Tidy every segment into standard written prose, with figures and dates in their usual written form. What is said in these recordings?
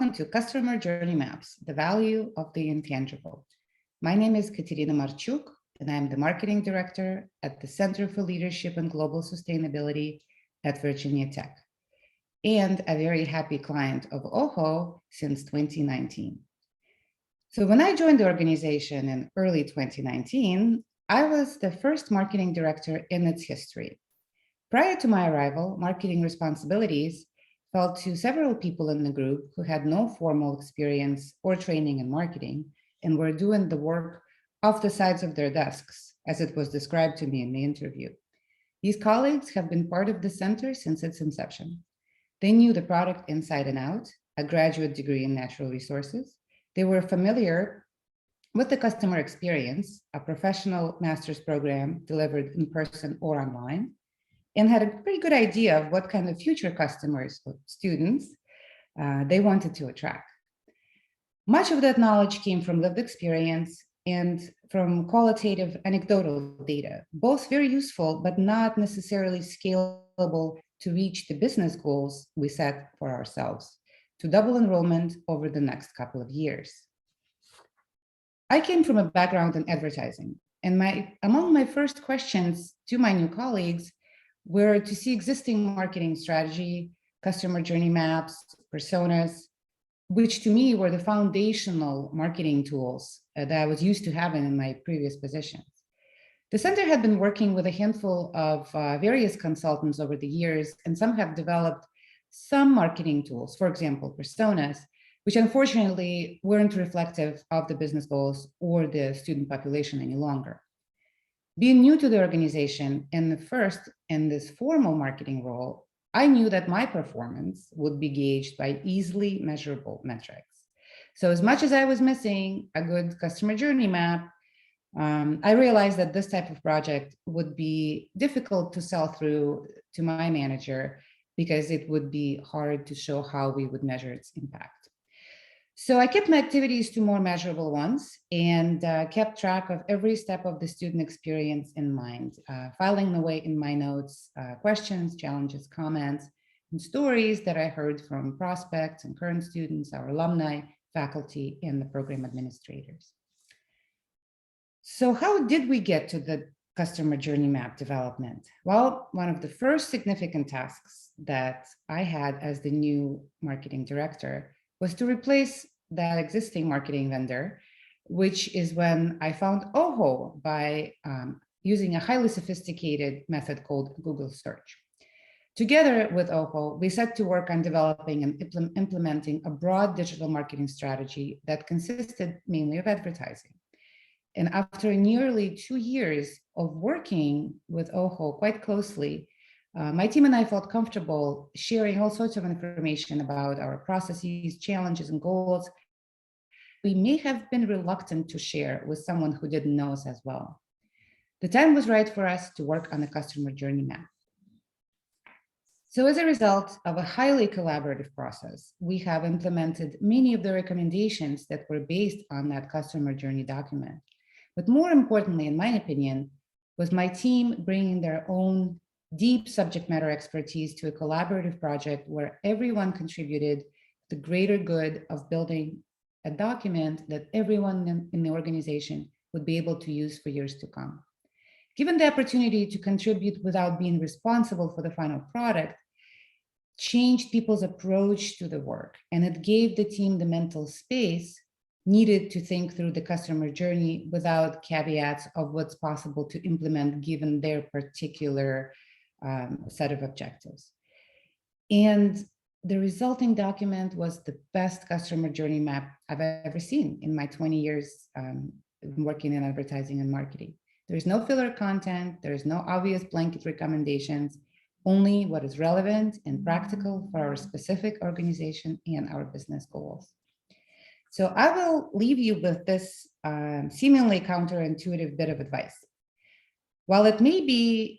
welcome to Customer Journey Maps, the value of the intangible. My name is Katerina and I'm the Marketing Director at the Center for Leadership and Global Sustainability at Virginia Tech, and a very happy client of OHO since 2019. So when I joined the organization in early 2019, I was the first marketing director in its history. Prior to my arrival, marketing responsibilities fell to several people in the group who had no formal experience or training in marketing and were doing the work off the sides of their desks, as it was described to me in the interview. These colleagues have been part of the center since its inception. They knew the product inside and out, a graduate degree in natural resources. They were familiar with the customer experience, a professional master's program delivered in person or online, and had a pretty good idea of what kind of future customers or students they wanted to attract. Much of that knowledge came from lived experience and from qualitative anecdotal data, both very useful, but not necessarily scalable to reach the business goals we set for ourselves, to double enrollment over the next couple of years. I came from a background in advertising, and among my first questions to my new colleagues were to see existing marketing strategy, customer journey maps, personas, which to me were the foundational marketing tools that I was used to having in my previous positions. The center had been working with a handful of various consultants over the years, and some have developed some marketing tools, for example, personas, which unfortunately weren't reflective of the business goals or the student population any longer. Being new to the organization and the first in this formal marketing role, I knew that my performance would be gauged by easily measurable metrics. So as much as I was missing a good customer journey map, I realized that this type of project would be difficult to sell through to my manager because it would be hard to show how we would measure its impact. So I kept my activities to more measurable ones and kept track of every step of the student experience in mind, filing away in my notes questions, challenges, comments, and stories that I heard from prospects and current students, our alumni, faculty, and the program administrators. So how did we get to the customer journey map development? Well, one of the first significant tasks that I had as the new marketing director was to replace that existing marketing vendor, which is when I found OHO by using a highly sophisticated method called Google search. Together with OHO, we set to work on developing and implementing a broad digital marketing strategy that consisted mainly of advertising. And after nearly 2 years of working with OHO quite closely, my team and I felt comfortable sharing all sorts of information about our processes, challenges, and goals we may have been reluctant to share with someone who didn't know us as well. The time was right for us to work on a customer journey map. So as a result of a highly collaborative process, we have implemented many of the recommendations that were based on that customer journey document. But more importantly, in my opinion, was my team bringing their own deep subject matter expertise to a collaborative project where everyone contributed the greater good of building a document that everyone in the organization would be able to use for years to come. Given the opportunity to contribute without being responsible for the final product, changed people's approach to the work, and it gave the team the mental space needed to think through the customer journey without caveats of what's possible to implement given their particular set of objectives. And the resulting document was the best customer journey map I've ever seen in my 20 years working in advertising and marketing. There's no filler content, there's no obvious blanket recommendations, only what is relevant and practical for our specific organization and our business goals. So I will leave you with this seemingly counterintuitive bit of advice. While it may be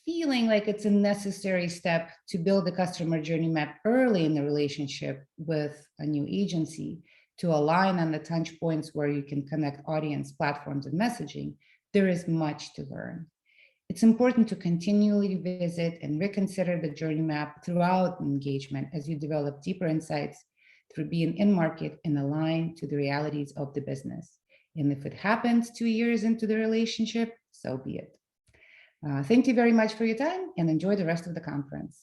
feeling like it's a necessary step to build a customer journey map early in the relationship with a new agency to align on the touch points where you can connect audience, platforms, and messaging, there is much to learn. It's important to continually visit and reconsider the journey map throughout engagement as you develop deeper insights through being in market and aligned to the realities of the business. And if it happens 2 years into the relationship, so be it. Thank you very much for your time and enjoy the rest of the conference.